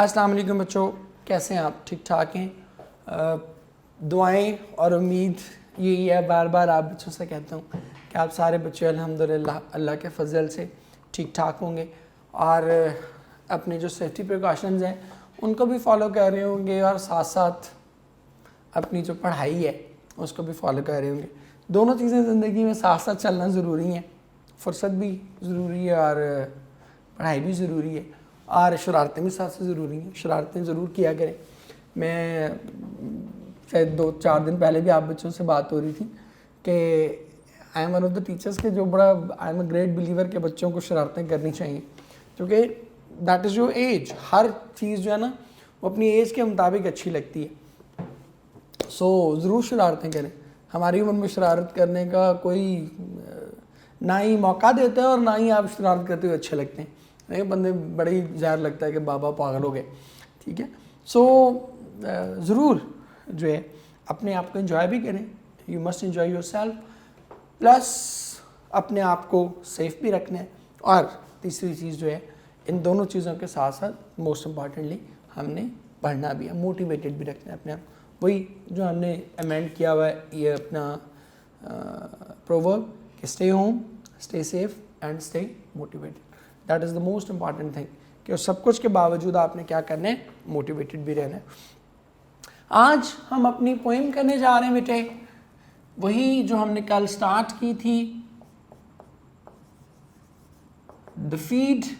السلام علیکم بچوں، کیسے ہیں آپ؟ ٹھیک ٹھاک ہیں؟ دعائیں اور امید یہی ہے، بار بار آپ بچوں سے کہتا ہوں کہ آپ سارے بچے الحمدللہ اللہ کے فضل سے ٹھیک ٹھاک ہوں گے اور اپنے جو سیفٹی پریکاشنز ہیں ان کو بھی فالو کر رہے ہوں گے اور ساتھ ساتھ اپنی جو پڑھائی ہے اس کو بھی فالو کر رہے ہوں گے۔ دونوں چیزیں زندگی میں ساتھ ساتھ چلنا ضروری ہیں، فرصت بھی ضروری ہے اور پڑھائی بھی ضروری ہے اور شرارتیں بھی ساتھ سے ضروری ہیں۔ شرارتیں ضرور کیا کریں۔ میں شاید 2-4 دن پہلے بھی آپ بچوں سے بات ہو رہی تھی کہ I am one of the teachers کے جو بڑا I am a great believer کہ بچوں کو شرارتیں کرنی چاہیے، کیونکہ دیٹ از یور ایج۔ ہر چیز جو ہے نا وہ اپنی ایج کے مطابق اچھی لگتی ہے، سو ضرور شرارتیں کریں۔ ہماری عمر میں شرارت کرنے کا کوئی نہ ہی موقع دیتا ہے اور نہ ہی آپ شرارت کرتے ہوئے اچھے لگتے ہیں، بندے بڑے ہی ظاہر لگتا ہے کہ بابا پاگل ہو گئے، ٹھیک ہے۔ سو ضرور جو ہے اپنے آپ کو انجوائے بھی کریں، you must enjoy your self, plus اپنے آپ کو سیف بھی رکھنا ہے، اور تیسری چیز جو ہے ان دونوں چیزوں کے ساتھ ساتھ موسٹ امپارٹنٹلی ہم نے پڑھنا بھی ہے، موٹیویٹڈ بھی رکھنا ہے اپنے آپ۔ وہی جو ہم نے امینڈ کیا ہوا ہے یہ اپنا پروورب کہ stay home, stay safe and stay motivated, that is the most important thing کہ سب کچھ کے باوجود آپ نے کیا کرنا ہے، موٹیویٹڈ بھی رہنا ہے۔ آج ہم اپنی پوئم کرنے جا رہے ہیں بیٹے، وہی جو ہم نے کل سٹارٹ کی تھی، The Feed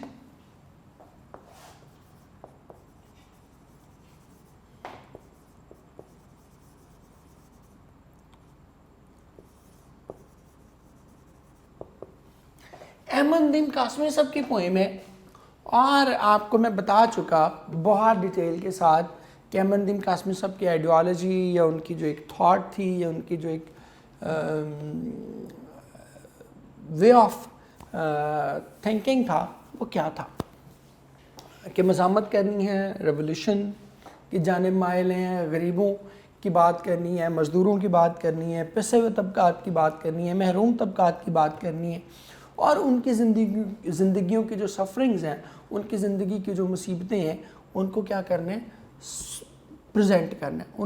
احمد ندیم قاسمی صاحب کی پوئم ہے، اور آپ کو میں بتا چکا بہت ڈیٹیل کے ساتھ کہ احمد ندیم قاسمی صاحب کی آئیڈیالوجی یا ان کی جو ایک تھاٹ تھی یا ان کی جو ایک وے آف تھنکنگ تھا وہ کیا تھا، کہ مزاحمت کرنی ہے، ریولیوشن کی جانب مائل ہیں، غریبوں کی بات کرنی ہے، مزدوروں کی بات کرنی ہے، پسے ہوئے طبقات کی بات کرنی ہے، محروم طبقات کی بات کرنی ہے، اور ان کی زندگیوں کی جو سفرنگز ہیں، ان کی زندگی کی جو مصیبتیں ہیں ان کو کیا کرنا ہے، پریزنٹ کرنا ہے،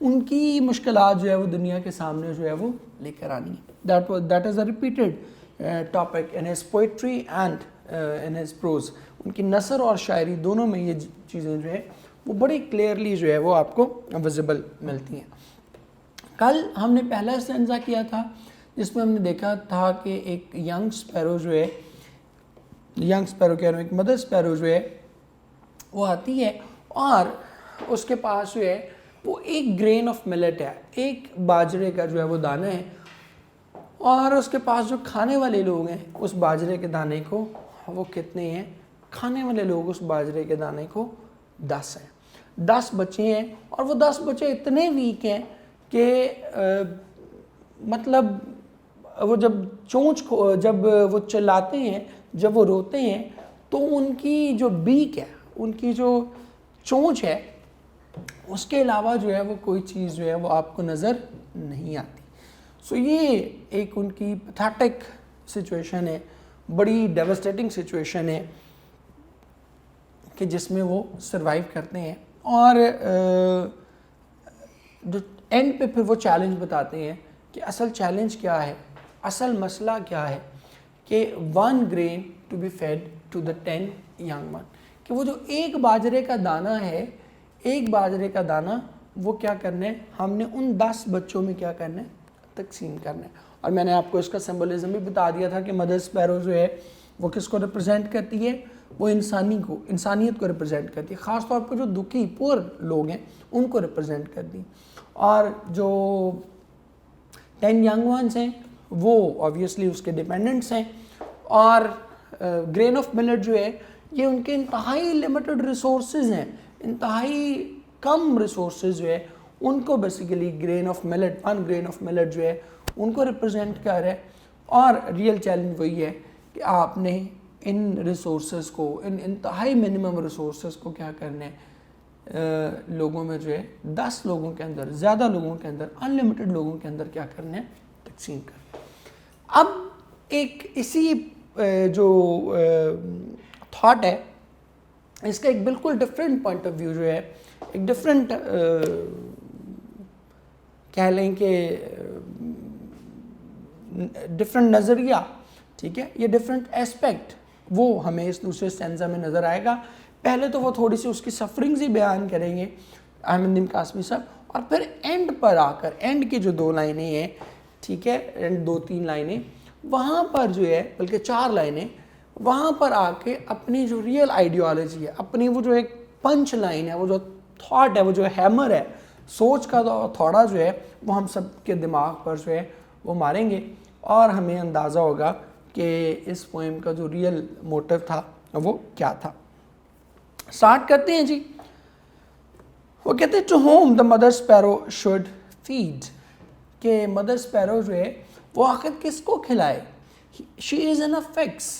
ان کی مشکلات جو ہے وہ دنیا کے سامنے جو ہے وہ لے کر آنی ہے۔ That is a repeated topic in his poetry and in his prose. ان کی نثر اور شاعری دونوں میں یہ چیزیں جو ہے وہ بڑی کلیئرلی جو ہے وہ آپ کو ویزیبل ملتی ہیں۔ کل ہم نے پہلا استنزا کیا تھا جس میں ہم نے دیکھا تھا کہ ایک ینگ سپیرو جو ہے، ینگ سپیرو کہہ رہا ہوں، ایک مدر سپیرو جو ہے وہ آتی ہے اور اس کے پاس جو ہے وہ ایک گرین آف ملٹ ہے، ایک باجرے کا جو ہے وہ دانہ ہے، اور اس کے پاس جو کھانے والے لوگ ہیں اس باجرے کے دانے کو وہ کتنے ہیں، کھانے والے لوگ اس باجرے کے دانے کو 10 ہیں، 10 بچے ہیں، اور وہ 10 بچے اتنے ویک ہیں کہ مطلب وہ جب وہ چلاتے ہیں، جب وہ روتے ہیں تو ان کی جو بیک ہے، ان کی جو چونچ ہے، اس کے علاوہ جو ہے وہ کوئی چیز جو ہے وہ آپ کو نظر نہیں آتی۔ سو یہ ایک ان کی پیتھیٹک سچویشن ہے، بڑی ڈیوسٹیٹنگ سچویشن ہے کہ جس میں وہ سروائیو کرتے ہیں، اور جو اینڈ پہ پھر وہ چیلنج بتاتے ہیں کہ اصل چیلنج کیا ہے، اصل مسئلہ کیا ہے، کہ 1 grain to be fed to the 10 young one، کہ وہ جو ایک باجرے کا دانہ ہے، ایک باجرے کا دانہ وہ کیا کرنا ہے، ہم نے ان 10 بچوں میں کیا کرنا ہے، تقسیم کرنا ہے۔ اور میں نے آپ کو اس کا سمبولزم بھی بتا دیا تھا کہ مدر سپیرو جو ہے وہ کس کو ریپرزینٹ کرتی ہے، وہ انسانیت کو ریپرزینٹ کرتی ہے، خاص طور پر جو دکھی پور لوگ ہیں ان کو ریپرزینٹ کرتی ہیں، اور جو 10 ینگ ونس ہیں وہ آبویسلی اس کے ڈیپینڈنٹس ہیں، اور گرین آف ملٹ جو ہے یہ ان کے انتہائی لمیٹڈ ریسورسز ہیں، انتہائی کم ریسورسز جو ہے ان کو basically green of millet, 1 grain of millet جو ہے ان کو ریپرزینٹ کر رہا ہے، اور ریئل چیلنج وہی ہے کہ آپ نے ان ریسورسز کو، ان انتہائی منیمم ریسورسز کو کیا کرنا ہے، لوگوں میں جو ہے 10 لوگوں کے اندر، زیادہ لوگوں کے اندر، انلمیٹڈ لوگوں کے اندر کیا کرنا ہے، تقسیم کرنا ہے۔ اب ایک اسی جو تھاٹ ہے، اس کا ایک بالکل ڈفرینٹ پوائنٹ آف ویو جو ہے، ایک ڈفرینٹ کہہ لیں کہ ڈفرینٹ نظریہ، ٹھیک ہے، یہ ڈفرینٹ ایسپیکٹ وہ ہمیں اس دوسرے اسٹینزا میں نظر آئے گا. پہلے تو وہ تھوڑی سی اس کی سفرنگز ہی بیان کریں گے احمد ندیم قاسمی صاحب، اور پھر اینڈ پر آ کر اینڈ کی جو 2 لائنیں ہیں، ٹھیک ہے، اینڈ 2-3 لائنیں وہاں پر جو ہے، بلکہ 4 لائنیں وہاں پر آ کے اپنی جو ریئل آئیڈیالوجی ہے، اپنی وہ جو ایک پنچ لائن ہے، وہ جو تھاٹ ہے، وہ جو ہیمر ہے، سوچ کا تھوڑا جو ہے وہ ہم سب کے دماغ پر جو ہے وہ ماریں گے، اور ہمیں اندازہ ہوگا کہ اس پوئم کا جو ریئل موٹیو تھا وہ کیا تھا. سٹارٹ کرتے ہیں جی. وہ کہتے ہیں to whom the mother sparrow should feed, کہ مدر اسپیرو جو ہے وہ آخر کس کو کھلائے. شی از ان اے فکس،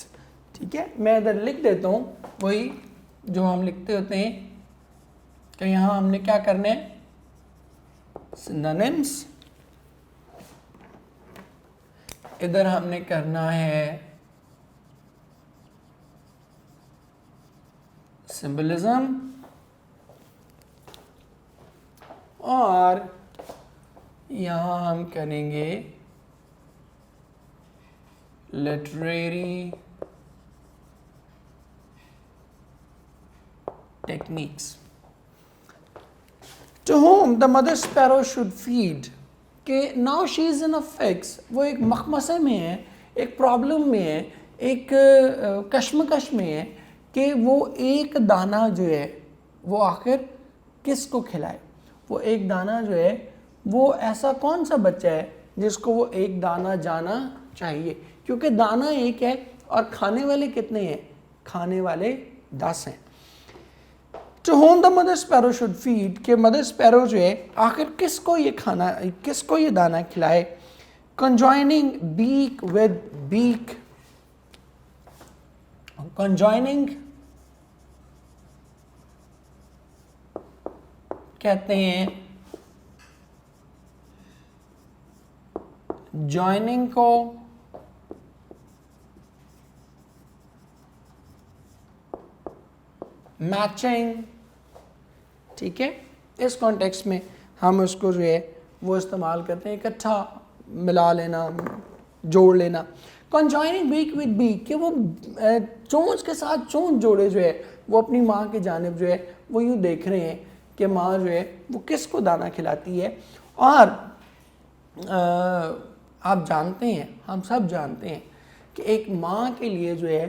ٹھیک ہے، میں ادھر لکھ دیتا ہوں وہی جو ہم لکھتے ہوتے ہیں کہ یہاں ہم نے کیا کرنا ہے، سینونیمز، ادھر ہم نے کرنا ہے سمبلزم، اور یہاں ہم کریں گے literary techniques. To whom the mother sparrow should feed, کہ now she is in a fix, وہ ایک مخمصے میں ہے، ایک پرابلم میں ہے، ایک کشمکش میں ہے کہ وہ ایک دانہ جو ہے وہ آخر کس کو کھلائے. وہ ایک دانہ جو ہے وہ ایسا کون سا بچہ ہے جس کو وہ ایک دانہ جانا چاہیے، کیونکہ دانہ ایک ہے اور کھانے والے کتنے ہیں، کھانے والے 10 ہیں. To whom the mother sparrow should feed, کہ مدر اسپیرو جو ہے آخر کس کو یہ کھانا، کس کو یہ دانہ کھلائے. کنجوائننگ بیک ود بیک، کنجوائننگ کہتے ہیں جوائننگ کو، میچنگ، ٹھیک ہے، اس کانٹیکسٹ میں ہم اس کو جو ہے وہ استعمال کرتے ہیں، اکٹھا ملا لینا، جوڑ لینا. کنجوائننگ بیک ود بیک، کہ وہ چونچ کے ساتھ چونچ جوڑے جو ہے وہ اپنی ماں کی جانب جو ہے وہ یوں دیکھ رہے ہیں کہ ماں جو ہے وہ کس کو دانہ کھلاتی ہے. اور آپ جانتے ہیں، ہم سب جانتے ہیں کہ ایک ماں کے لیے جو ہے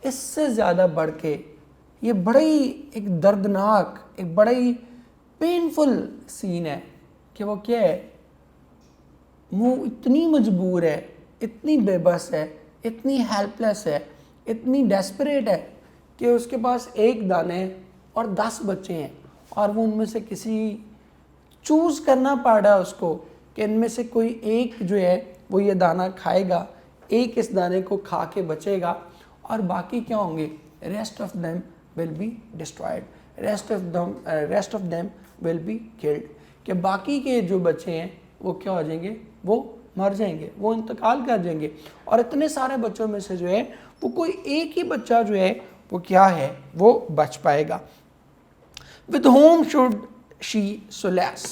اس سے زیادہ بڑھ کے یہ بڑی ایک دردناک، ایک بڑی پینفل سین ہے کہ وہ کیا ہے، وہ اتنی مجبور ہے، اتنی بے بس ہے، اتنی ہیلپ لیس ہے، اتنی ڈیسپریٹ ہے کہ اس کے پاس ایک دانے اور 10 بچے ہیں، اور وہ ان میں سے کسی چوز کرنا پڑ رہا ہے اس کو کہ ان میں سے کوئی ایک جو ہے وہ یہ دانہ کھائے گا، ایک اس دانے کو کھا کے بچے گا، اور باقی کیا ہوں گے، rest of them will be destroyed, rest of them will be killed, کہ باقی کے جو بچے ہیں وہ کیا ہو جائیں گے، وہ مر جائیں گے، وہ انتقال کر جائیں گے. اور اتنے سارے بچوں میں سے جو ہے وہ کوئی ایک ہی بچہ جو ہے وہ کیا ہے، وہ بچ پائے گا. with whom should she solace.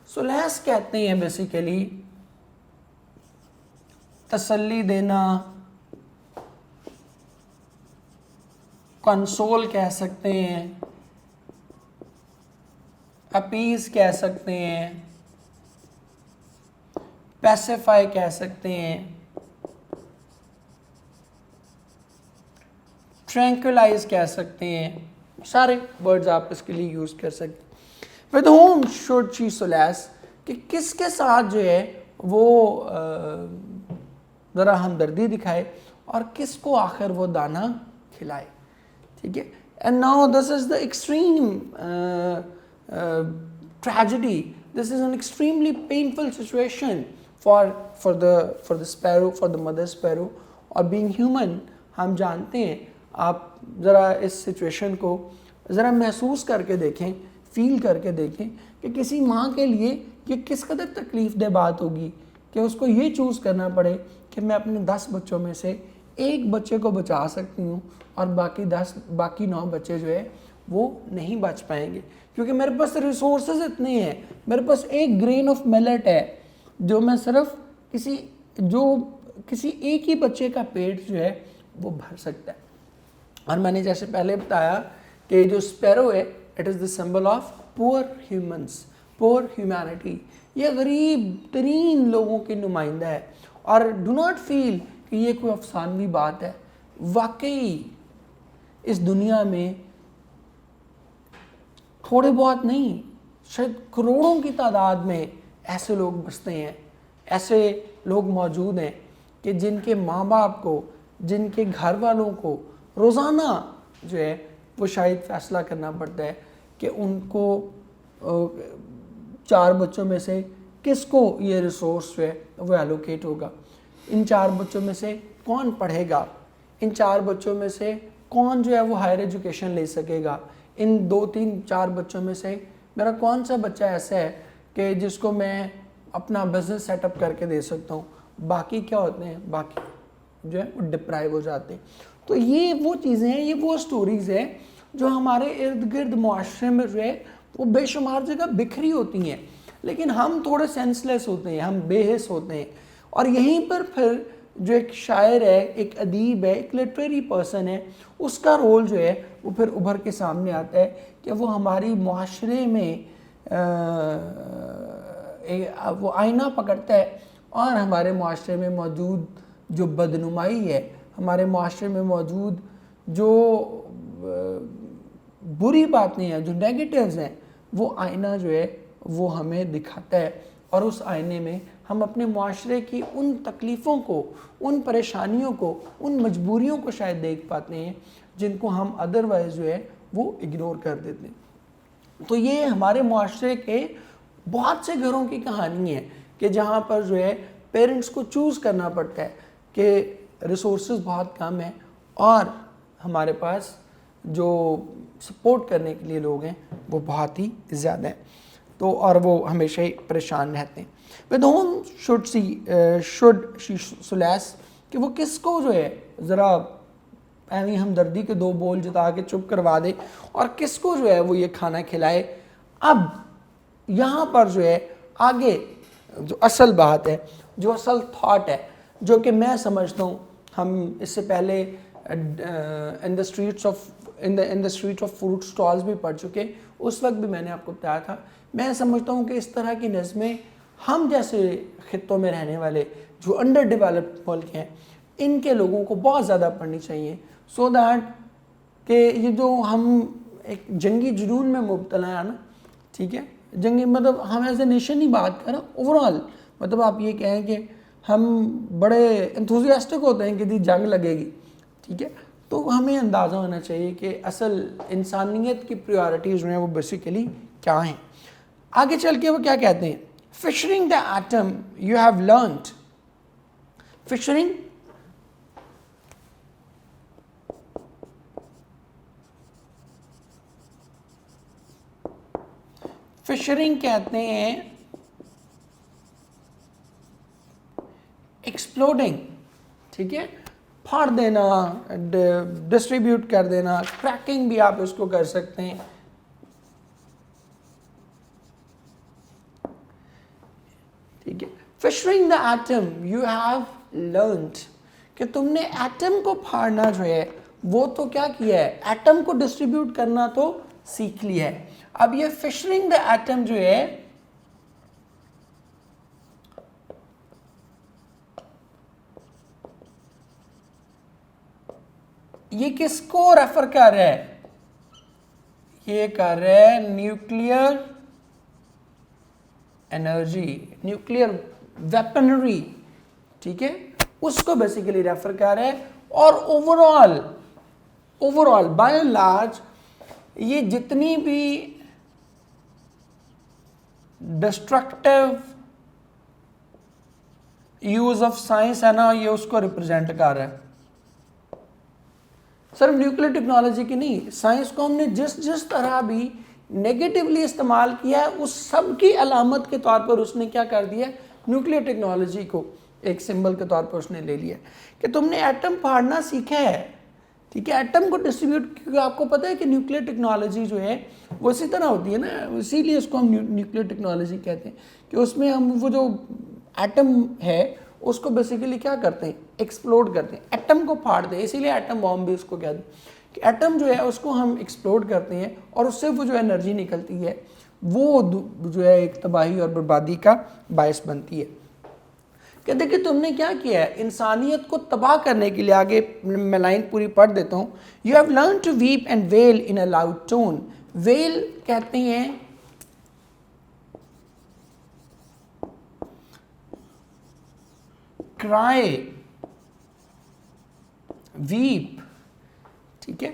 solace کہتے ہیں بیسیکلی تسلی دینا، کنسول کہہ سکتے ہیں، اپیز کہہ سکتے ہیں، پیسیفائی کہہ سکتے ہیں، ٹرینکولائز کہہ سکتے ہیں، سارے ورڈز آپ اس کے لیے یوز کر سکتے ہیں. with whom should she solace، کہ کس کے ساتھ جو ہے وہ ذرا ہمدردی دکھائے اور کس کو آخر وہ دانہ کھلائے، ٹھیک ہے. and now this is the extreme tragedy, this is an extremely painful situation for the sparrow, for the mother sparrow, اور being human ہم جانتے ہیں. آپ ذرا اس سچویشن کو ذرا محسوس کر کے دیکھیں، فیل کر کے دیکھیں کہ کسی ماں کے لیے یہ کس قدر تکلیف دہ بات ہوگی کہ اس کو یہ چوز کرنا پڑے کہ میں اپنے 10 بچوں میں سے ایک بچے کو بچا سکتی ہوں اور باقی 9 بچے جو ہے وہ نہیں بچ پائیں گے، کیونکہ میرے پاس ریسورسز اتنے ہیں. میرے پاس ایک گرین آف ملٹ ہے جو میں صرف کسی ایک ہی بچے کا پیٹ جو ہے وہ بھر سکتا ہے. اور میں نے جیسے پہلے بتایا کہ جو اسپیرو ہے it is the symbol of poor humans, پور ہیومینٹی. یہ غریب ترین لوگوں کی نمائندہ ہے. اور ڈو ناٹ فیل کہ یہ کوئی افسانوی بات ہے، واقعی اس دنیا میں تھوڑے بہت نہیں، شاید کروڑوں کی تعداد میں ایسے لوگ بستے ہیں، ایسے لوگ موجود ہیں کہ جن کے ماں باپ کو، جن کے گھر والوں کو روزانہ جو ہے وہ شاید فیصلہ کرنا پڑتا ہے کہ ان کو 4 بچوں میں سے کس کو یہ ریسورس جو ہے وہ ایلوکیٹ ہوگا، ان 4 بچوں میں سے کون پڑھے گا، ان 4 بچوں میں سے کون جو ہے وہ ہائر ایجوکیشن لے سکے گا، ان 2 3 4 بچوں میں سے میرا کون سا بچہ ایسا ہے کہ جس کو میں اپنا بزنس سیٹ اپ کر کے دے سکتا ہوں. باقی کیا ہوتے ہیں، باقی جو ہے وہ ڈپرائیو ہو جاتے ہیں. تو یہ وہ چیزیں ہیں، یہ وہ سٹوریز ہیں جو ہمارے ارد گرد معاشرے میں جو ہے وہ بے شمار جگہ بکھری ہوتی ہیں، لیکن ہم تھوڑے سینس لیس ہوتے ہیں، ہم بے حس ہوتے ہیں. اور یہیں پر پھر جو ایک شاعر ہے، ایک ادیب ہے، ایک لٹریری پرسن ہے، اس کا رول جو ہے وہ پھر ابھر کے سامنے آتا ہے کہ وہ ہماری معاشرے میں وہ آئینہ پکڑتا ہے اور ہمارے معاشرے میں موجود جو بدنمائی ہے، ہمارے معاشرے میں موجود جو بری باتیں ہیں، جو نیگیٹیوز ہیں، وہ آئینہ جو ہے وہ ہمیں دکھاتا ہے. اور اس آئینے میں ہم اپنے معاشرے کی ان تکلیفوں کو، ان پریشانیوں کو، ان مجبوریوں کو شاید دیکھ پاتے ہیں جن کو ہم ادروائز جو ہے وہ اگنور کر دیتے ہیں. تو یہ ہمارے معاشرے کے بہت سے گھروں کی کہانی ہے کہ جہاں پر جو ہے پیرنٹس کو چوز کرنا پڑتا ہے کہ ریسورسز بہت کم ہیں اور ہمارے پاس جو سپورٹ کرنے کے لیے لوگ ہیں وہ بہت ہی زیادہ ہیں. تو اور وہ ہمیشہ ہی پریشان رہتے ہیں. with whom should she solace کہ وہ کس کو جو ہے ذرا ایویں ہمدردی کے 2 بول جتا کے چپ کروا دے اور کس کو جو ہے وہ یہ کھانا کھلائے. اب یہاں پر جو ہے آگے جو اصل بات ہے، جو اصل تھاٹ ہے، جو کہ میں سمجھتا ہوں ہم اس سے پہلے ان دا اسٹریٹ آف فروٹ سٹالز بھی پڑھ چکے، اس وقت بھی میں نے آپ کو بتایا تھا. میں سمجھتا ہوں کہ اس طرح کی نظمیں ہم جیسے خطوں میں رہنے والے جو انڈر ڈیولپڈ ملک ہیں ان کے لوگوں کو بہت زیادہ پڑھنی چاہیے، سو دیٹ کہ یہ جو ہم ایک جنگی جنون میں مبتلا ہیں نا، ٹھیک ہے، جنگی مطلب ہم ایز اے نیشن ہی بات کریں اوور آل، مطلب آپ یہ کہیں کہ ہم بڑے انتھوزیاسٹک ہوتے ہیں کہ دی جنگ لگے گی، ٹھیک ہے، تو ہمیں اندازہ ہونا چاہیے کہ اصل انسانیت کی پریورٹیز جو ہیں وہ بیسیکلی کیا ہیں. آگے چل کے وہ کیا کہتے ہیں، فشرنگ the atom you have learned. فشرنگ کہتے ہیں ایکسپلوڈنگ، ٹھیک ہے، پھاڑ دینا، ڈسٹریبیوٹ کر دینا، کریکنگ بھی آپ اس کو کر سکتے ہیں. ٹھیک ہے، فشرنگ the atom you have learned کہ تم نے ایٹم کو پھاڑنا جو ہے وہ تو کیا کیا ہے، ایٹم کو ڈسٹریبیوٹ کرنا تو سیکھ لیا ہے. اب یہ فشرنگ دا ایٹم جو ہے یہ کس کو ریفر کر رہا ہے، یہ کر رہا ہے نیوکلیئر انرجی، نیوکلیئر ویپنری، ٹھیک ہے، اس کو بیسیکلی ریفر کر رہا ہے. اور over all by and large یہ جتنی بھی ڈسٹرکٹیو یوز آف سائنس ہے نا، یہ اس کو ریپرزینٹ کر رہا ہے. صرف نیوکلیئر ٹیکنالوجی کی نہیں، سائنس کو ہم نے جس طرح بھی نیگیٹیولی استعمال کیا ہے اس سب کی علامت کے طور پر اس نے کیا کر دیا ہے، نیوکلیئر ٹیکنالوجی کو ایک سمبل کے طور پہ اس نے لے لیا کہ تم نے ایٹم پھاڑنا سیکھا ہے، ٹھیک ہے، ایٹم کو ڈسٹریبیوٹ، کیونکہ آپ کو پتہ ہے کہ نیوکلیئر ٹیکنالوجی جو ہے وہ اسی طرح ہوتی ہے نا، اسی لیے اس کو ہم نیوکلیئر ٹیکنالوجی کہتے ہیں کہ اس میں ہم وہ جو ایٹم ہے اس کو بیسیکلی کیا کرتے ہیں، ایکسپلوڈ کرتے ہیں، ایٹم کو پھاڑتے ہیں، اسی لیے ایٹم بام بھی اس کو کہتے ہیں کہ ایٹم جو ہے اس کو ہم ایکسپلوڈ کرتے ہیں اور اس سے وہ جو انرجی نکلتی ہے وہ جو ہے ایک تباہی اور بربادی کا باعث بنتی ہے. کہ دیکھیں تم نے کیا کیا ہے، انسانیت کو تباہ کرنے کے لیے، آگے میں لائن پوری پڑھ دیتا ہوں. You have learn to weep and wail in a loud tone. Wail کہتے ہیں کرائے، ویپ، ٹھیک ہے،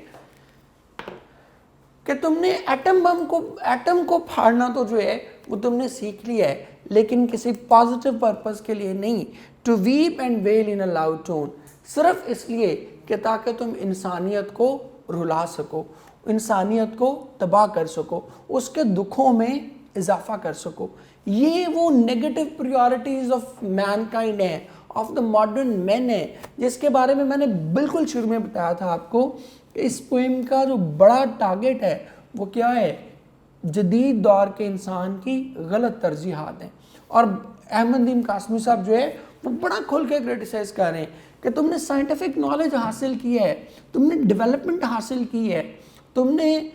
کہ تم نے ایٹم کو پھاڑنا تو جو ہے وہ تم نے سیکھ لیا ہے، لیکن کسی پازیٹیو پرپز کے لیے نہیں. To weep and wail in a loud tone, صرف اس لیے کہ تاکہ تم انسانیت کو رلا سکو، انسانیت کو تباہ کر سکو، اس کے دکھوں میں اضافہ کر سکو. یہ وہ negative priorities of mankind ہیں، آف دا ماڈرن مین ہے، جس کے بارے میں نے بالکل شروع میں بتایا تھا آپ کو کہ اس پوئم کا جو بڑا ٹارگٹ ہے وہ کیا ہے، جدید دور کے انسان کی غلط ترجیحات ہیں. اور احمد ندیم قاسمی صاحب جو ہے وہ بڑا کھل کے کرٹیسائز کر رہے ہیں کہ تم نے سائنٹیفک نالج حاصل کی ہے، تم نے ڈیولپمنٹ حاصل کی ہے، تم نے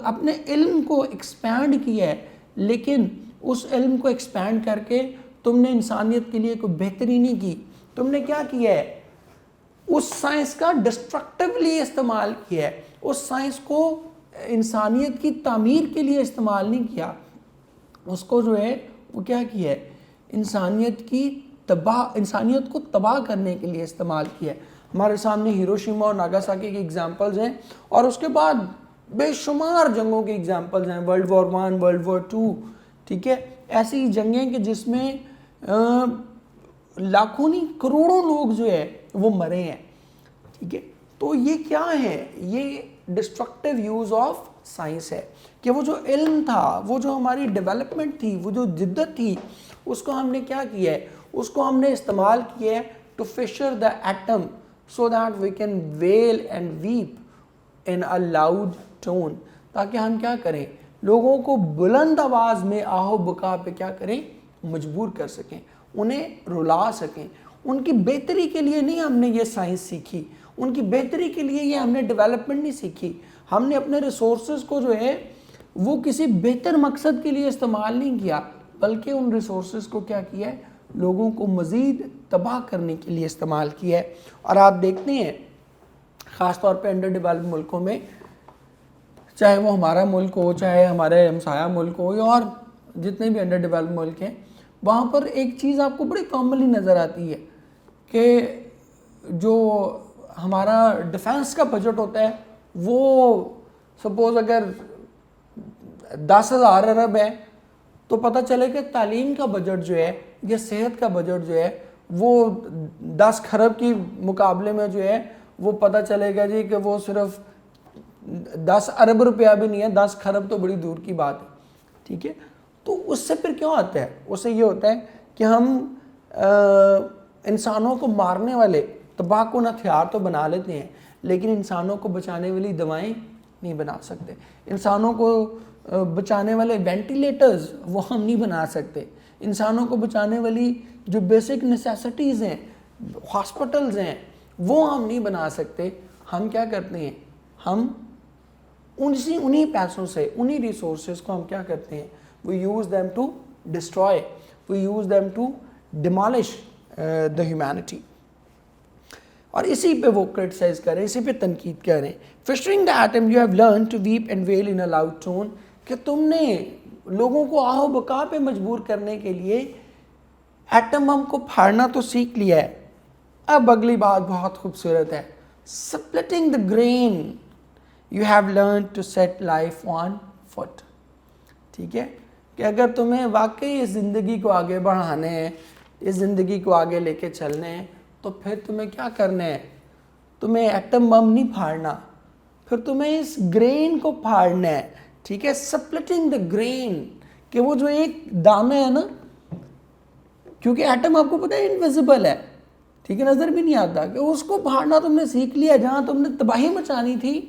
اپنے علم کو ایکسپینڈ کیا ہے، لیکن اس علم کو ایکسپینڈ کر کے تم نے انسانیت کے لیے کوئی بہتری نہیں کی. تم نے کیا کیا ہے، اس سائنس کا ڈسٹرکٹیولی استعمال کیا ہے، اس سائنس کو انسانیت کی تعمیر کے لیے استعمال نہیں کیا، اس کو جو ہے وہ کیا کیا ہے، انسانیت کو تباہ کرنے کے لیے استعمال کیا ہے. ہمارے سامنے ہیروشیما اور ناگاساکی کی ایگزامپلز ہیں، اور اس کے بعد بے شمار جنگوں کی ایگزامپلز ہیں، ورلڈ وار 1، ورلڈ وار 2، ٹھیک ہے، ایسی جنگیں کہ جس میں لاکھوں نہیں کروڑوں لوگ جو ہے وہ مرے ہیں، ٹھیک ہے. تو یہ کیا ہے، یہ ڈسٹرکٹیو یوز آف سائنس ہے کہ وہ جو علم تھا، وہ جو ہماری ڈیولپمنٹ تھی، وہ جو جدت تھی، اس کو ہم نے کیا کیا ہے، اس کو ہم نے استعمال کیا ہے to fissure the atom so that we can wail and weep in a loud tone, تاکہ ہم کیا کریں، لوگوں کو بلند آواز میں آہو بکا پہ کیا کریں، مجبور کر سکیں، انہیں رلا سکیں. ان کی بہتری کے لیے نہیں ہم نے یہ سائنس سیکھی، ان کی بہتری کے لیے یہ ہم نے ڈیولپمنٹ نہیں سیکھی، ہم نے اپنے ریسورسز کو جو ہے وہ کسی بہتر مقصد کے لیے استعمال نہیں کیا، بلکہ ان ریسورسز کو کیا کیا ہے، لوگوں کو مزید تباہ کرنے کے لیے استعمال کیا ہے. اور آپ دیکھتے ہیں خاص طور پہ انڈر ڈیولپڈ ملکوں میں، چاہے وہ ہمارا ملک ہو، چاہے ہمارے ہمسایہ ملک ہو، یا اور جتنے بھی انڈر ڈیولپڈ ملک ہیں، وہاں پر ایک چیز آپ کو بڑی کامنلی نظر آتی ہے کہ جو ہمارا ڈیفنس کا بجٹ ہوتا ہے وہ سپوز اگر 10,000 ارب ہے، تو پتہ چلے کہ تعلیم کا بجٹ جو ہے یا صحت کا بجٹ جو ہے وہ 10 کھرب کی مقابلے میں جو ہے وہ پتہ چلے گا جی کہ وہ صرف 10 ارب روپیہ بھی نہیں ہے، 10 کھرب تو بڑی دور کی بات ہے، ٹھیک ہے. تو اس سے پھر کیوں آتا ہے، اس سے یہ ہوتا ہے کہ ہم انسانوں کو مارنے والے تباہ کن ہتھیار تو بنا لیتے ہیں، لیکن انسانوں کو بچانے والی دوائیں نہیں بنا سکتے، انسانوں کو بچانے والے وینٹیلیٹرز وہ ہم نہیں بنا سکتے، انسانوں کو بچانے والی جو بیسک نیسیسٹیز ہیں، ہاسپٹلز ہیں، وہ ہم نہیں بنا سکتے. ہم کیا کرتے ہیں، ہم انہی پیسوں سے، انہی ریسورسز کو ہم کیا کرتے ہیں، we use them to destroy, we use them to demolish the humanity. اور اسی پہ وہ کرٹیسائز کریں، اسی پہ تنقید کریں. Fissuring the atom you have learn to weep and wail in a loud tone, کہ تم نے لوگوں کو آہو بکا پہ مجبور کرنے کے لیے ایٹم بم کو پھاڑنا تو سیکھ لیا ہے. اب اگلی بات بہت خوبصورت ہے، splitting the green you have learn to set life on foot. ٹھیک ہے، کہ اگر تمہیں واقعی اس زندگی کو آگے بڑھانے ہیں، اس زندگی کو آگے لے کے چلنے ہیں، تو پھر تمہیں کیا کرنا ہے، تمہیں ایٹم بم نہیں پھاڑنا، پھر تمہیں اس گرین کو پھاڑنا ہے. ٹھیک ہے، سپلٹنگ دا گرین، کہ وہ جو ایک دانہ ہے نا، کیونکہ ایٹم آپ کو پتہ ہے انویزیبل ہے، ٹھیک ہے، نظر بھی نہیں آتا، کہ اس کو پھاڑنا تم نے سیکھ لیا، جہاں تم نے تباہی مچانی تھی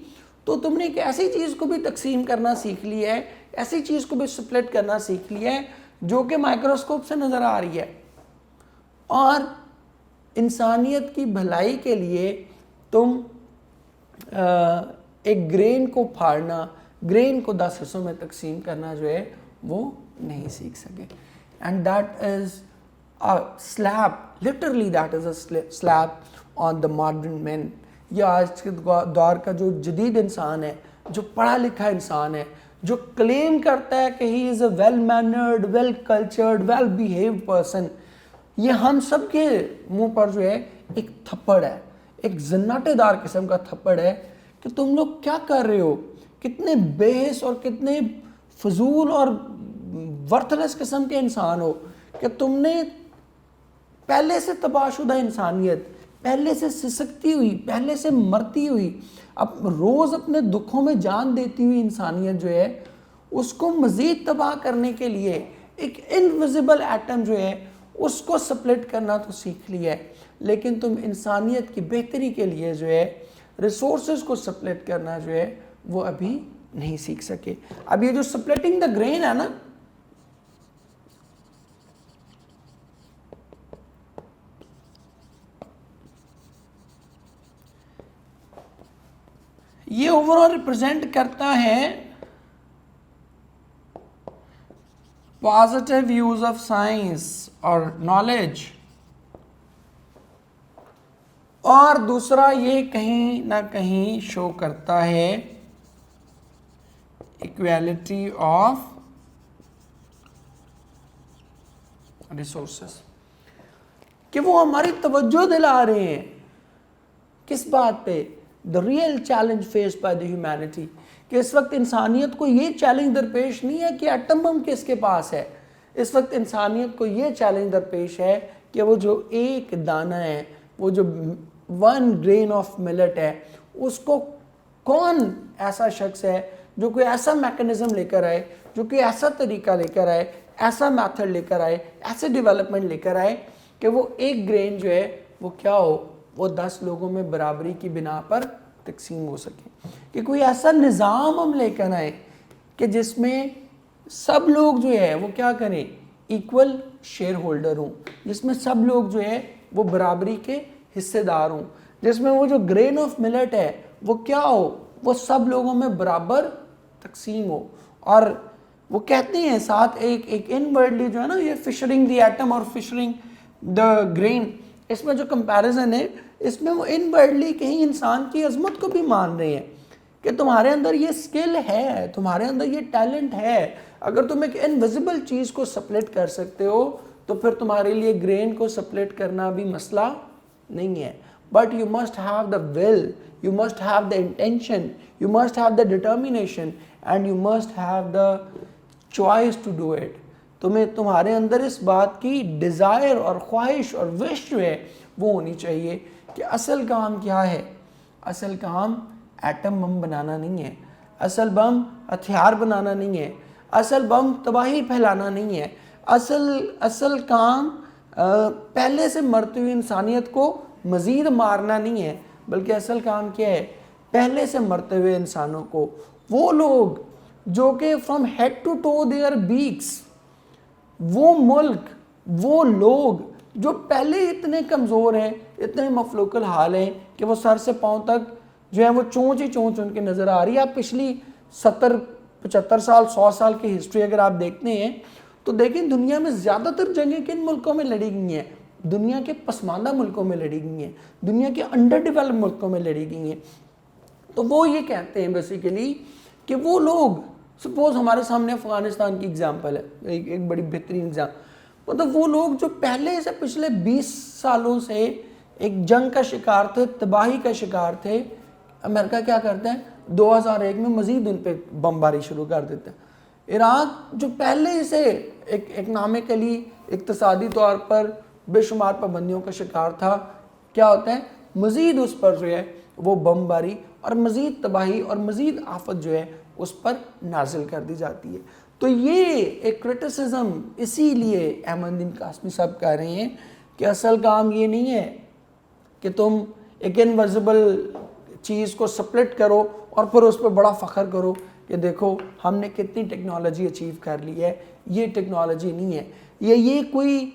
تو تم نے ایک ایسی چیز کو بھی تقسیم کرنا سیکھ لیا ہے، ایسی چیز کو بھی سپلٹ کرنا سیکھ لیا ہے جو کہ مائکروسکوپ سے نظر آ رہی ہے، اور انسانیت کی بھلائی کے لیے تم ایک گرین کو پھاڑنا، گرین کو 10 حصوں میں تقسیم کرنا جو ہے وہ نہیں سیکھ سکے. And that is a slap, literally that is a slap on the modern men. یہ آج کے دور کا جو جدید انسان ہے، جو پڑھا لکھا انسان ہے، جو کلیم کرتا ہے کہ he is a well mannered, well cultured, well behaved person، یہ ہم سب کے منہ پر جو ہے ایک تھپڑ ہے، ایک زناٹے دار قسم کا تھپڑ ہے کہ تم لوگ کیا کر رہے ہو، کتنے بے حس اور کتنے فضول اور ورتھلیس قسم کے انسان ہو کہ تم نے پہلے سے تباہ شدہ انسانیت، پہلے سے سسکتی ہوئی، پہلے سے مرتی ہوئی، اب روز اپنے دکھوں میں جان دیتی ہوئی انسانیت جو ہے اس کو مزید تباہ کرنے کے لیے ایک انویزیبل ایٹم جو ہے اس کو سپلٹ کرنا تو سیکھ لیا ہے، لیکن تم انسانیت کی بہتری کے لیے جو ہے ریسورسز کو سپلٹ کرنا جو ہے وہ ابھی نہیں سیکھ سکے. اب یہ جو سپلٹنگ دا گرین ہے نا، یہ اوورآل ریپرزینٹ کرتا ہے پازیٹیو یوز آف سائنس اور نالج، اور دوسرا یہ کہیں نہ کہیں شو کرتا ہے ایکویلٹی آف ریسورسز، کہ وہ ہماری توجہ دلا رہے ہیں کس بات پہ؟ the real challenge faced by the humanity، کہ اس وقت انسانیت کو یہ چیلنج درپیش نہیں ہے کہ ایٹم بم کس کے پاس ہے، اس وقت انسانیت کو یہ چیلنج درپیش ہے کہ وہ جو ایک دانہ ہے، وہ جو 1 grain of millet ہے، اس کو کون ایسا شخص ہے جو کوئی ایسا میکنزم لے کر آئے، جو کوئی ایسا طریقہ لے کر آئے، ایسا میتھڈ لے کر آئے، ایسے ڈیولپمنٹ لے کر آئے کہ وہ ایک گرین جو ہے وہ کیا ہو، وہ 10 لوگوں میں برابری کی بنا پر تقسیم ہو سکے، کہ کوئی ایسا نظام ہم لے کر آئیں کہ جس میں سب لوگ جو ہے وہ کیا کریں، ایکول شیئر ہولڈر ہوں، جس میں سب لوگ جو ہے وہ برابری کے حصے دار ہوں، جس میں وہ جو گرین آف ملٹ ہے وہ کیا ہو، وہ سب لوگوں میں برابر تقسیم ہو. اور وہ کہتے ہیں ساتھ ایک انورڈلی جو ہے نا، یہ فشرنگ دی ایٹم اور فشرنگ دا گرین، اس میں جو کمپیریزن ہے اس میں وہ انورڈلی کہیں انسان کی عظمت کو بھی مان رہے ہیں کہ تمہارے اندر یہ سکل ہے، تمہارے اندر یہ ٹیلنٹ ہے، اگر تم ایک انویزیبل چیز کو سپلٹ کر سکتے ہو تو پھر تمہارے لیے گرین کو سپلٹ کرنا بھی مسئلہ نہیں ہے. But you must have the will, you must have the intention, you must have the determination and you must have the choice to do it. تمہارے اندر اس بات کی ڈیزائر اور خواہش اور وش جو ہے وہ ہونی چاہیے کہ اصل کام کیا ہے. اصل کام ایٹم بم بنانا نہیں ہے، اصل بم ہتھیار بنانا نہیں ہے، اصل بم تباہی پھیلانا نہیں ہے، اصل کام پہلے سے مرتی ہوئی انسانیت کو مزید مارنا نہیں ہے، بلکہ اصل کام کیا ہے، پہلے سے مرتے ہوئے انسانوں کو، وہ لوگ جو کہ from head to to their backs, وہ ملک، وہ لوگ جو پہلے اتنے کمزور ہیں، اتنے مفلوق الحال ہیں کہ وہ سر سے پاؤں تک جو ہے وہ چونچ ہی چونچ ان کے نظر آ رہی ہے. آپ پچھلی 70-75 سال 100 سال کی ہسٹری اگر آپ دیکھتے ہیں تو دیکھیں دنیا میں زیادہ تر جنگیں کن ملکوں میں لڑی گئی ہیں؟ دنیا کے پسماندہ ملکوں میں لڑی گئی ہیں، دنیا کے انڈر ڈیولپ ملکوں میں لڑی گئی ہیں. تو وہ یہ کہتے ہیں بیسیکلی کہ وہ لوگ، سپوز ہمارے سامنے افغانستان کی اگزامپل ہے، ایک بڑی بہترین اگزامپل، مطلب وہ لوگ جو پہلے سے پچھلے 20 سالوں سے ایک جنگ کا شکار تھے، تباہی کا شکار تھے، امریکہ کیا کرتا ہے 2001 میں مزید ان پہ بمباری شروع کر دیتا ہے. عراق جو پہلے سے ایک اکنامکلی اقتصادی طور پر بے شمار پابندیوں کا شکار تھا، کیا ہوتا ہے مزید اس پر جو ہے وہ بمباری اور مزید تباہی اور مزید آفت جو ہے اس پر نازل کر دی جاتی ہے. تو یہ ایک کرٹیسزم اسی لیے احمد الدین قاسمی صاحب کہہ رہے ہیں کہ اصل کام یہ نہیں ہے کہ تم ایک انویزیبل چیز کو سپلٹ کرو اور پھر اس پہ بڑا فخر کرو کہ دیکھو ہم نے کتنی ٹیکنالوجی اچیو کر لی ہے. یہ ٹیکنالوجی نہیں ہے, یہ کوئی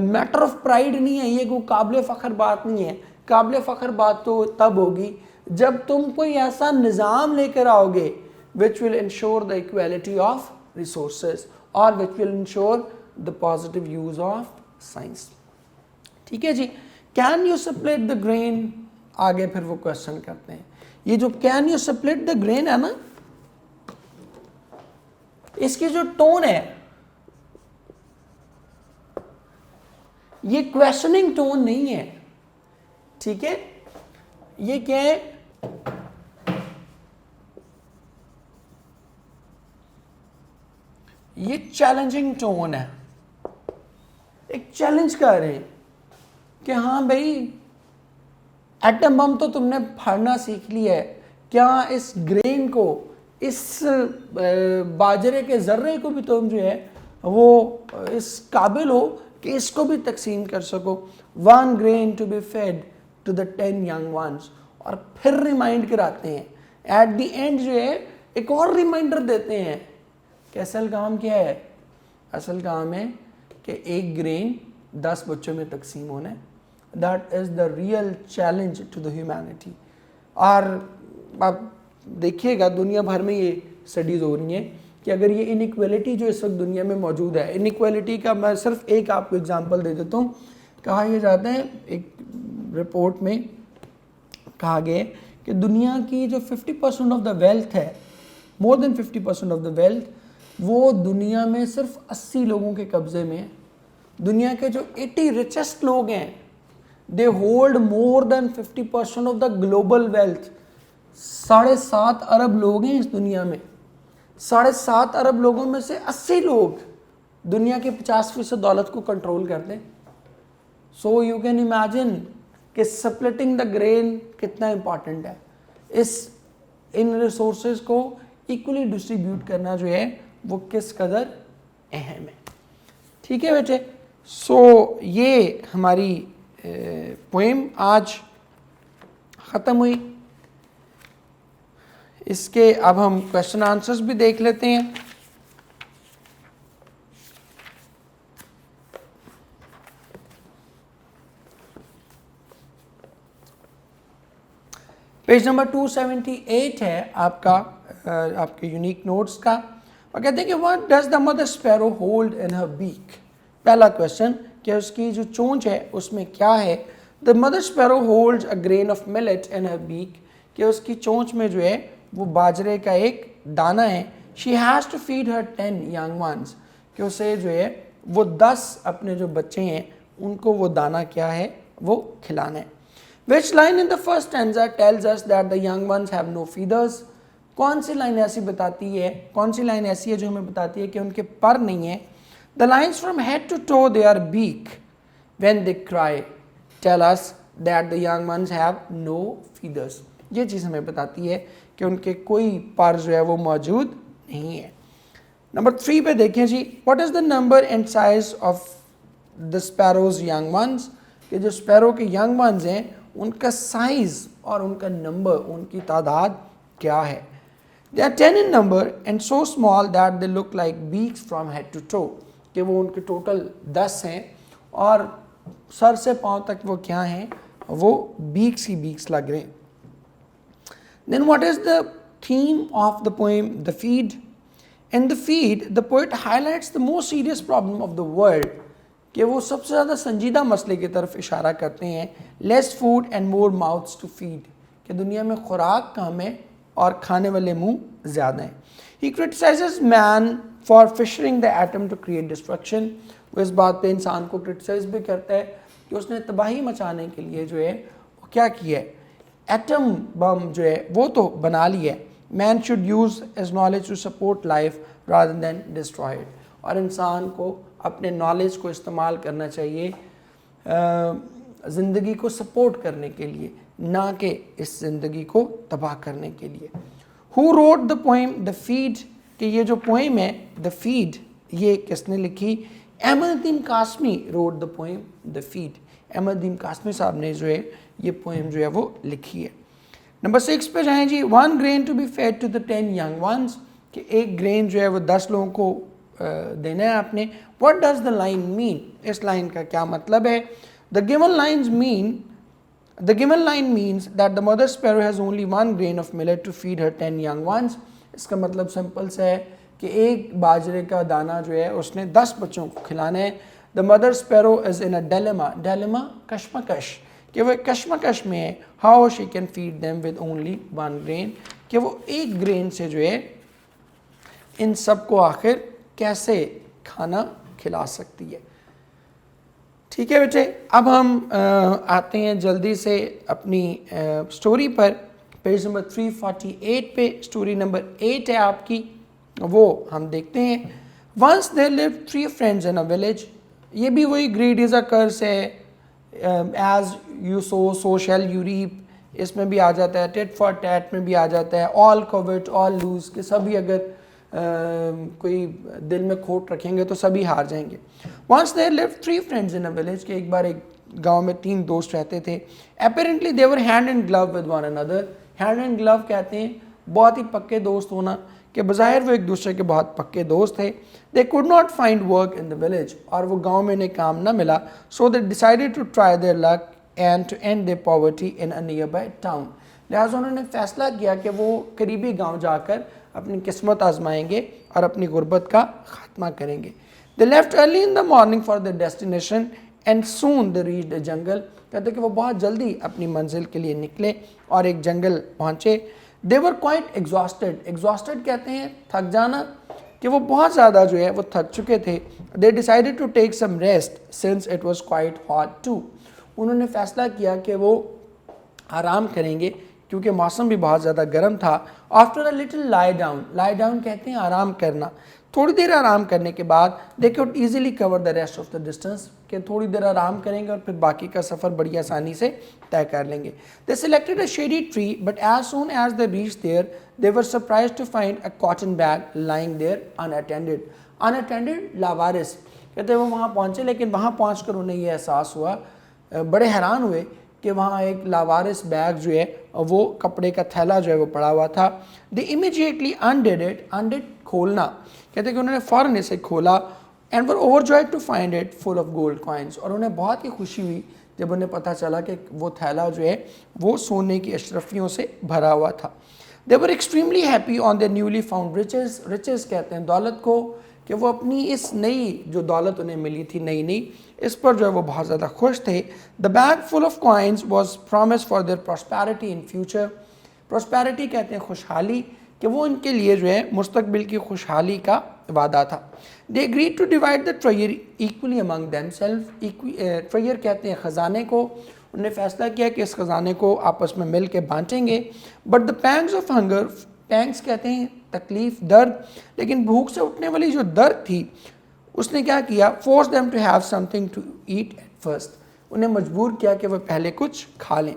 میٹر آف پرائیڈ نہیں ہے, یہ کوئی قابل فخر بات نہیں ہے. قابل فخر بات تو تب ہوگی جب تم کوئی ایسا نظام لے کر آؤ گے which will ensure the equality of resources or which will ensure the positive use of science. ٹھیک ہے جی. can you split the grain, آگے پھر وہ کوشچن کرتے ہیں. یہ جو can you split the grain ہے نا, اس کی جو ٹون ہے یہ کویشچننگ ٹون نہیں ہے. ٹھیک ہے, یہ کیا ہے, یہ چیلنجنگ ٹون ہے. ایک چیلنج کر رہے ہیں کہ ہاں بھائی ایٹم بم تو تم نے پھاڑنا سیکھ لیا ہے, کیا اس گرین کو, اس باجرے کے ذرے کو بھی تم جو ہے وہ اس قابل ہو کہ اس کو بھی تقسیم کر سکو. 1 grain to be fed to the 10 young ones. اور پھر ریمائنڈ کراتے ہیں ایٹ دی اینڈ جو ہے ایک اور ریمائنڈر دیتے ہیں کہ اصل کام کیا ہے. اصل کام ہے کہ 1 grain 10 بچوں میں تقسیم ہونا ہے. That is the real challenge to the humanity. اور آپ دیکھیے گا دنیا بھر میں یہ اسٹڈیز ہو رہی ہیں کہ اگر یہ انیکویلٹی جو اس وقت دنیا میں موجود ہے, انیکویلٹی کا میں صرف ایک آپ کو اگزامپل دے دیتا ہوں. کہا یہ جاتا ہے, ایک رپورٹ میں کہا گیا کہ دنیا کی جو 50% آف دا ویلتھ ہے, مور دین 50% آف دا ویلتھ, وہ دنیا میں صرف 80 لوگوں کے قبضے میں ہے. دنیا کے جو 80 ریچسٹ لوگ ہیں they hold more than 50% of the global wealth. 7.5 ارب لوگ ہیں اس دنیا میں. 7.5 ارب لوگوں میں سے 80 لوگ دنیا کے 50% دولت کو کنٹرول کرتے ہیں. سو یو کین امیجن کہ سپلٹنگ دا گرین کتنا امپورٹنٹ ہے. ان ریسورسز کو ایکولی ڈسٹریبیوٹ کرنا جو ہے وہ کس قدر اہم ہے. ٹھیک ہے بیٹے, سو یہ ہماری پوئم آج ختم ہوئی. اس کے اب ہم کویشچن آنسرز بھی دیکھ لیتے ہیں. پیج نمبر 278 ہے آپ کا, آپ کے یونیک نوٹس کا, اور کہتے ہیں کہ what does the mother sparrow hold in her beak. پہلا کویشچن کہ اس کی جو چونچ ہے اس میں کیا ہے. the mother sparrow holds a grain of millet in her beak, کہ اس کی چونچ میں جو ہے وہ باجرے کا ایک دانہ ہے. she has to feed her 10 young ones, کہ اسے جو ہے وہ 10 اپنے جو بچے ہیں ان کو وہ دانہ کیا ہے وہ کھلانا ہے. which line in the first stanza tells us that the young ones have no feathers. کون سی لائن ایسی بتاتی ہے, کون سی لائن ایسی ہے جو ہمیں بتاتی ہے کہ ان کے پر نہیں ہے. the lines from head to toe they are beak when they cry tell us that the young ones have no feathers. یہ چیز ہمیں بتاتی ہے کہ ان کے کوئی پر جو ہے وہ موجود نہیں ہے. نمبر 3 پہ دیکھیں جی, what is the number and size of the sparrows young ones, کہ جو sparrow کے young ones ہیں ان کا سائز اور ان کا نمبر, ان کی تعداد کیا ہے. they are 10 in number and so small that they look like beaks from head to toe, کہ وہ ان کے ٹوٹل 10 ہیں اور سر سے پاؤں تک وہ کیا ہیں, وہ بیکس ہی بیکس لگ رہے ہیں. then what is the theme of the poem, the feed. in the feed the poet highlights the most serious problem of the world, کہ وہ سب سے زیادہ سنجیدہ مسئلے کی طرف اشارہ کرتے ہیں. less food and more mouths to feed, کہ دنیا میں خوراک کم ہے اور کھانے والے منہ زیادہ ہیں. he criticizes man for fissuring the atom to create destruction. وہ اس بات پہ انسان کو کرٹیسائز بھی کرتا ہے کہ اس نے تباہی مچانے کے لیے جو ہے وہ کیا کیا ہے, ایٹم بم جو ہے وہ تو بنا لیا ہے. man should use his knowledge to support life rather than destroy it. اور انسان کو اپنے نالج کو استعمال کرنا چاہیے زندگی کو سپورٹ کرنے کے لیے, نہ کہ اس زندگی کو تباہ کرنے کے لیے. Who wrote the poem The Feed, کہ یہ جو poem ہے The Feed یہ کس نے لکھی؟ Ahmad Nadeem Qasmi wrote the poem The Feed. Ahmad Nadeem Qasmi صاحب نے جو ہے یہ poem جو ہے وہ لکھی ہے. نمبر 6 پہ جائیں جی. 1 grain to be fed to the 10 young ones, کہ ایک گرین جو ہے وہ 10 لوگوں کو دینا ہے آپ نے. What does the line mean? اس لائن کا کیا مطلب ہے؟ The given line means that the mother sparrow has only 1 grain of millet to feed her 10 young ones. اس کا مطلب سمپل سا ہے کہ ایک باجرے کا دانہ جو ہے اس نے 10 بچوں کو کھلانا ہے. The mother sparrow is in a dilemma کشمکش, کہ وہ کشمکش میں ہے. How she can feed them with only 1 grain, کہ وہ ایک گرین سے جو ہے ان سب کو آخر کیسے کھانا کھلا سکتی ہے. ٹھیک ہے بیٹے, اب ہم آتے ہیں جلدی سے اپنی سٹوری پر. پیج نمبر 348 پہ سٹوری نمبر 8 ہے آپ کی, وہ ہم دیکھتے ہیں. Once there lived 3 friends in a village. یہ بھی وہی greed is a curse ہے, as you sow so shall you reap. اس میں بھی آ جاتا ہے, tit for tat میں بھی آ جاتا ہے, all covet all lose, کہ سبھی اگر کوئی دل میں کھوٹ رکھیں گے تو سبھی ہار جائیں گے. Once there lived 3 friends in a village, کہ ایک بار ایک گاؤں میں 3 دوست رہتے تھے. Apparently they were hand in glove with one another. hand in glove کہتے ہیں بہت ہی پکے دوست ہونا, کہ بظاہر وہ ایک دوسرے کے بہت پکے دوست تھے. They could not find work in the village, اور وہ گاؤں میں انہیں کام نہ ملا. So they decided to try their luck and to end their poverty in a nearby town. لہٰذا انہوں نے فیصلہ کیا کہ وہ قریبی گاؤں جا کر اپنی قسمت آزمائیں گے اور اپنی غربت کا خاتمہ کریں گے. They left early in the morning for their destination and soon they reached a jungle. کہتے ہیں کہ وہ بہت جلدی اپنی منزل کے لیے نکلے اور ایک جنگل پہنچے. They were quite exhausted کہتے ہیں تھک جانا, کہ وہ بہت زیادہ جو ہے وہ تھک چکے تھے. They decided to take some rest since it was quite hot too. انہوں نے فیصلہ کیا کہ وہ آرام کریں گے کیونکہ موسم بھی بہت زیادہ گرم تھا. After a little lie down کہتے ہیں آرام کرنا. تھوڑی دیر آرام کرنے کے بعد they could easily cover the rest of the distance, کہ تھوڑی دیر آرام کریں گے اور پھر باقی کا سفر بڑی آسانی سے طے کر لیں گے. They selected a shady tree, but as soon as they reached there, they were surprised to find a cotton bag lying there unattended لاوارث. کہتے ہیں وہ وہاں پہنچے, لیکن وہاں پہنچ کر انہیں یہ احساس ہوا, بڑے حیران ہوئے کہ وہاں ایک لاوارث بیگ جو ہے وہ کپڑے کا تھیلا جو ہے وہ پڑا ہوا تھا. They immediately undid کھولنا, کہتے ہیں کہ انہوں نے فوراً اسے کھولا. And were overjoyed to find it full of gold coins. اور انہیں بہت ہی خوشی ہوئی جب انہیں پتہ چلا کہ وہ تھیلا جو ہے وہ سونے کی اشرفیوں سے بھرا ہوا تھا. They were extremely happy on their newly found riches کہتے ہیں دولت کو, کہ وہ اپنی اس نئی جو دولت انہیں ملی تھی نئی اس پر جو ہے وہ بہت زیادہ خوش تھے. The bag full of coins was promise for their prosperity in future. Prosperity کہتے ہیں خوشحالی, کہ وہ ان کے لیے جو ہے مستقبل کی خوشحالی کا وعدہ تھا. They agreed to divide the treasure equally among themselves. treasure کہتے ہیں خزانے کو. انہوں نے فیصلہ کیا کہ اس خزانے کو آپس میں مل کے بانٹیں گے. But the pangs of hunger, pangs کہتے ہیں تکلیف, درد, لیکن بھوک سے اٹھنے والی جو درد تھی اس نے کیا کیا, forced them to have something to eat at first. انہیں مجبور کیا کہ وہ پہلے کچھ کھا لیں.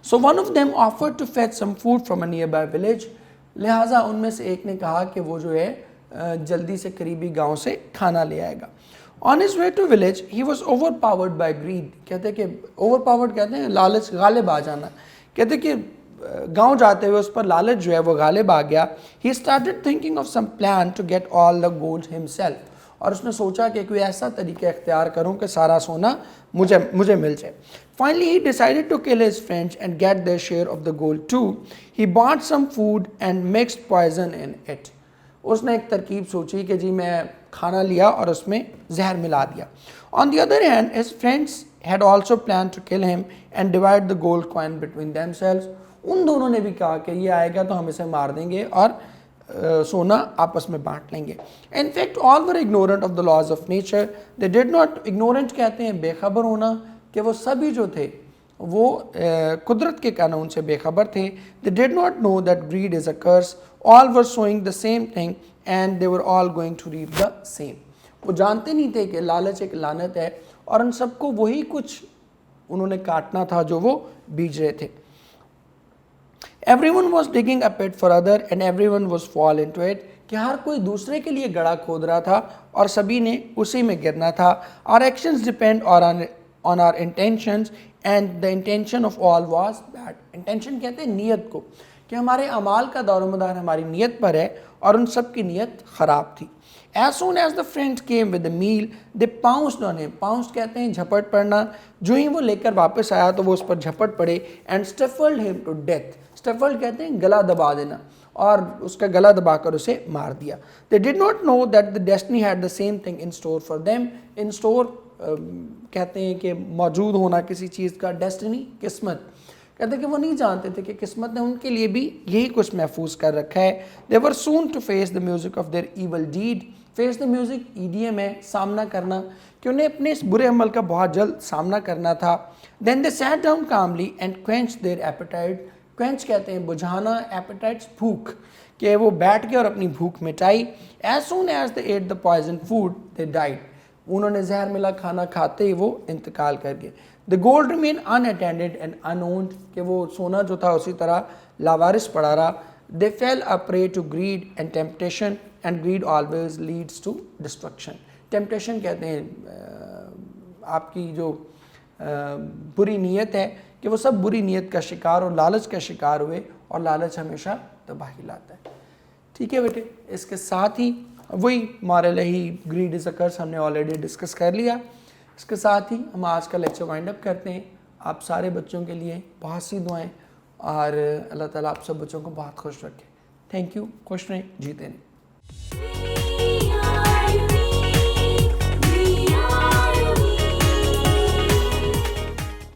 So one of them offered to fetch some food from a nearby village. لہٰذا ان میں سے ایک نے کہا کہ وہ جو ہے جلدی سے قریبی گاؤں سے کھانا لے آئے گا. On his way to village, he was overpowered by greed. کہتے ہیں کہ overpowered کہتے ہیں لالچ, غالب آ جانا. کہتے ہیں کہ گاؤں جاتے ہوئے اس پر لالچ جو ہے وہ غالب آ گیا. He started thinking of some plan to get all the gold himself. اور اس نے سوچا کہ کوئی ایسا طریقہ اختیار کروں کہ سارا سونا مجھے مل جائے. Finally, he decided to kill his friends and get their share of the gold too. He bought some food and mixed poison in it. اس نے ایک ترکیب سوچی کہ جی میں کھانا لیا اور اس میں زہر ملا دیا. On the other hand, his friends had also planned to kill him and divide the gold coin between themselves. ان دونوں نے بھی کہا کہ یہ آئے گا تو ہم اسے مار دیں گے اور سونا آپس میں بانٹ لیں گے. In fact, all were ignorant of the laws of nature. They did not, ignorant کہتے ہیں بے خبر ہونا, کہ وہ سبھی جو تھے وہ قدرت کے قانون سے بے خبر تھے. They did not know that greed is a curse. All were sowing the same thing and they were all going to reap the same. وہ جانتے نہیں تھے کہ لالچ ایک لعنت ہے اور ان سب کو وہی کچھ انہوں نے کاٹنا تھا جو وہ بیج رہے تھے. Everyone was digging a pit for other and everyone was fall into it. کہ ہر کوئی دوسرے کے لیے گڑھا کھود رہا تھا اور سبھی نے اسی میں گرنا تھا. Our actions depend on our intentions and the intention of all was bad. Intention کہتے ہیں نیت کو, کہ ہمارے اعمال کا دار و مدار ہماری نیت پر ہے اور ان سب کی نیت خراب تھی. As soon as the friends came with the meal, they pounced on him. Pounced کہتے ہیں جھپٹ پڑنا. جو ہی وہ لے کر واپس آیا تو وہ اس پر جھپٹ پڑے. And stifled him to death. Stifled کہتے ہیں گلا دبا دینا, اور اس کا گلا دبا کر اسے مار دیا. They did not know that the destiny had the same thing in store for them. In store کہتے ہیں کہ موجود ہونا کسی چیز کا, ڈیسٹنی قسمت. کہتے ہیں کہ وہ نہیں جانتے تھے کہ قسمت نے ان کے لیے بھی یہی کچھ محفوظ کر رکھا ہے. They were soon to face the music of their evil deed. Face the music EDM ہے, سامنا کرنا, کہ انہیں اپنے اس برے عمل کا بہت جلد سامنا کرنا تھا. Then they sat down calmly and quenched their appetite. Quench کہتے ہیں بجھانا, appetites بھوک, کہ وہ بیٹھ کے اور اپنی بھوک مٹائی. As soon as they ate the poisoned food, they died. انہوں نے زہر ملا کھانا کھاتے ہی وہ انتقال کر گئے. The gold remained unattended and unowned, کہ وہ سونا جو تھا اسی طرح لاوارث پڑا رہا. They fell a prey to greed and temptation, and greed always leads to destruction. Temptation کہتے ہیں آپ کی جو بری نیت ہے, کہ وہ سب بری نیت کا شکار اور لالچ کا شکار ہوئے, اور لالچ ہمیشہ تباہی لاتا ہے. ٹھیک ہے بیٹے, اس کے ساتھ ہی وہی مارل ہی گریڈ از اے کرس ہم نے آلریڈی ڈسکس کر لیا. اس کے ساتھ ہی ہم آج کا لیکچر وائنڈ اپ کرتے ہیں. آپ سارے بچوں کے لیے بہت سی دعائیں, اور اللہ تعالیٰ آپ سب بچوں کو بہت خوش رکھے. Thank you. خوش رہیں, جیتے رہیں.